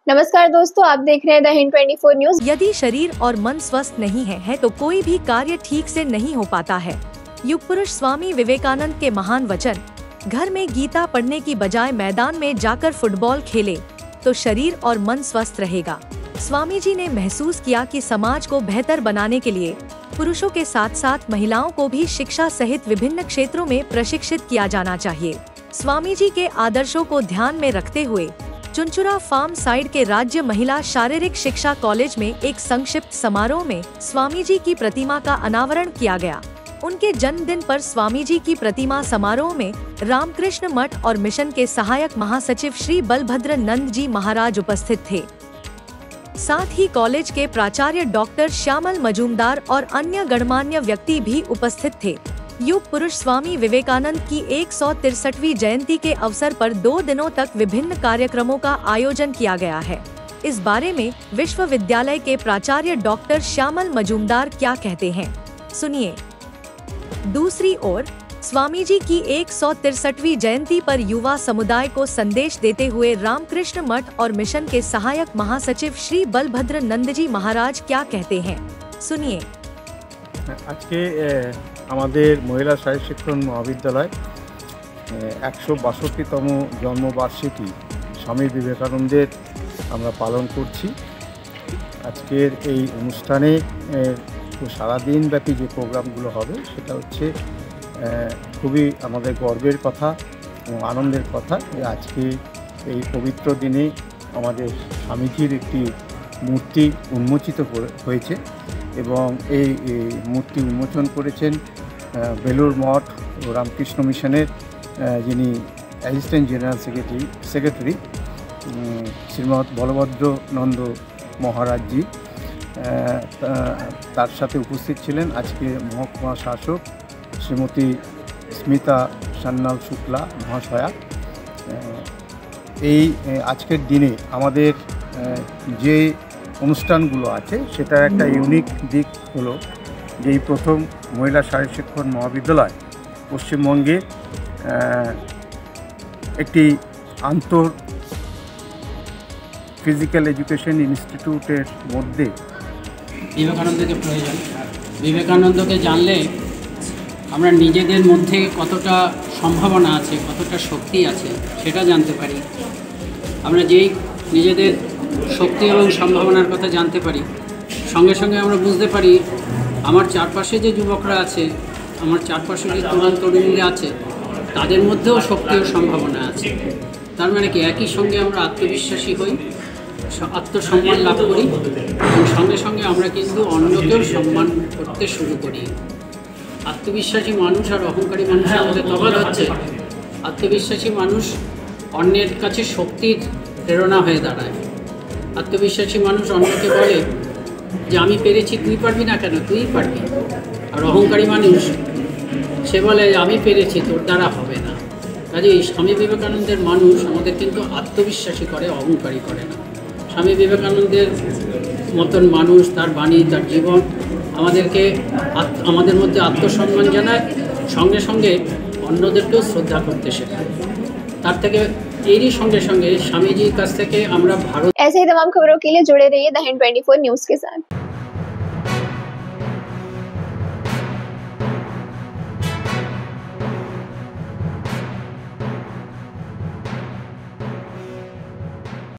नमस्कार दोस्तों, आप देख रहे हैं द हिंद 24 न्यूज। यदि शरीर और मन स्वस्थ नहीं है तो कोई भी कार्य ठीक से नहीं हो पाता है। युग पुरुष स्वामी विवेकानंद के महान वचन, घर में गीता पढ़ने की बजाय मैदान में जाकर फुटबॉल खेले तो शरीर और मन स्वस्थ रहेगा। स्वामी जी ने महसूस किया कि समाज को बेहतर बनाने के लिए पुरुषों के साथ साथ महिलाओं को भी शिक्षा सहित विभिन्न क्षेत्रों में प्रशिक्षित किया जाना चाहिए। स्वामी जी के आदर्शों को ध्यान में रखते हुए चुनचुरा फार्म साइड के राज्य महिला शारीरिक शिक्षा कॉलेज में एक संक्षिप्त समारोह में स्वामी जी की प्रतिमा का अनावरण किया गया। उनके जन्मदिन पर स्वामी जी की प्रतिमा समारोह में रामकृष्ण मठ और मिशन के सहायक महासचिव श्री बलभद्र नंद जी महाराज उपस्थित थे। साथ ही कॉलेज के प्राचार्य डॉक्टर श्यामल मजूमदार और अन्य गणमान्य व्यक्ति भी उपस्थित थे। युग पुरुष स्वामी विवेकानंद की 163वीं जयंती के अवसर पर 2 दिनों तक विभिन्न कार्यक्रमों का आयोजन किया गया है। इस बारे में विश्वविद्यालय के प्राचार्य डॉक्टर श्यामल मजूमदार क्या कहते हैं, सुनिए। दूसरी ओर स्वामी जी की 163वीं जयंती पर युवा समुदाय को संदेश देते हुए रामकृष्ण मठ और मिशन के सहायक महासचिव श्री बलभद्र नंद जी महाराज क्या कहते हैं, सुनिए। आज के আমাদের মহিলা শারীরিক শিক্ষণ মহাবিদ্যালয় 162তম জন্মবার্ষিকী স্বামী বিবেকানন্দের আমরা পালন করছি। আজকের এই অনুষ্ঠানে সারাদিন ব্যাপী যে প্রোগ্রামগুলো হবে সেটা হচ্ছে খুবই আমাদের গর্বের কথা এবং আনন্দের কথা যে আজকে এই পবিত্র দিনে আমাদের স্বামীজির একটি মূর্তি উন্মোচিত হয়েছে এবং এই মূর্তি উন্মোচন করেছেন বেলুড় মঠ ও রামকৃষ্ণ মিশনের যিনি assistant general secretary Srimat Balabhadra Nanda মহারাজজি। তার সাথে উপস্থিত ছিলেন আজকে মহকুমা শাসক শ্রীমতী স্মিতা সান্যাল শুক্লা মহাশয়া। এই আজকের দিনে আমাদের যে অনুষ্ঠানগুলো আছে সেটার একটা ইউনিক দিক হলো যে এই প্রথম মহিলা শারীরিক শিক্ষণ মহাবিদ্যালয় পশ্চিমবঙ্গে একটি ফিজিক্যাল এডুকেশন ইনস্টিটিউটের মধ্যে বিবেকানন্দকে প্রয়োজন। বিবেকানন্দকে জানলে আমরা নিজেদের মধ্যে কতটা সম্ভাবনা আছে, কতটা শক্তি আছে সেটা জানতে পারি। আমরা যেই নিজেদের শক্তি এবং সম্ভাবনার কথা জানতে পারি, সঙ্গে সঙ্গে আমরা বুঝতে পারি আমার চারপাশে যে যুবকরা আছে, আমার চারপাশে যে তরুণ তরুণীরা আছে, তাদের মধ্যেও শক্তি ও সম্ভাবনা আছে। তার মানে কি একই সঙ্গে আমরা আত্মবিশ্বাসী হই, আত্মসম্মান লাভ করি এবং সঙ্গে সঙ্গে আমরা কিন্তু অন্যকেও সম্মান করতে শুরু করি। আত্মবিশ্বাসী মানুষ আর অহংকারী মানুষের মধ্যে তফাৎ হচ্ছে আত্মবিশ্বাসী মানুষ অন্যের কাছে শক্তির প্রেরণা হয়ে দাঁড়ায়। আত্মবিশ্বাসী মানুষ অন্যকে বলে যে আমি পেরেছি, তুই পারবি না কেন, তুই পারবি। আর অহংকারী মানুষ সে বলে আমি পেরেছি, তোর দ্বারা হবে না। কাজেই স্বামী বিবেকানন্দের মানুষ আমাদের কিন্তু আত্মবিশ্বাসী করে, অহংকারী করে না। স্বামী বিবেকানন্দের মতন মানুষ, তার বাণী, তার জীবন আমাদের মধ্যে আত্মসম্মান জানায়, সঙ্গে সঙ্গে অন্যদেরকেও শ্রদ্ধা করতে শেখায়। তার থেকে এরই সঙ্গে সঙ্গে स्वामी जी काछ থেকে আমরা ভারত ऐसे ही तमाम खबरों के लिए जुड़े रहिए द हिंद 24 न्यूज के साथ।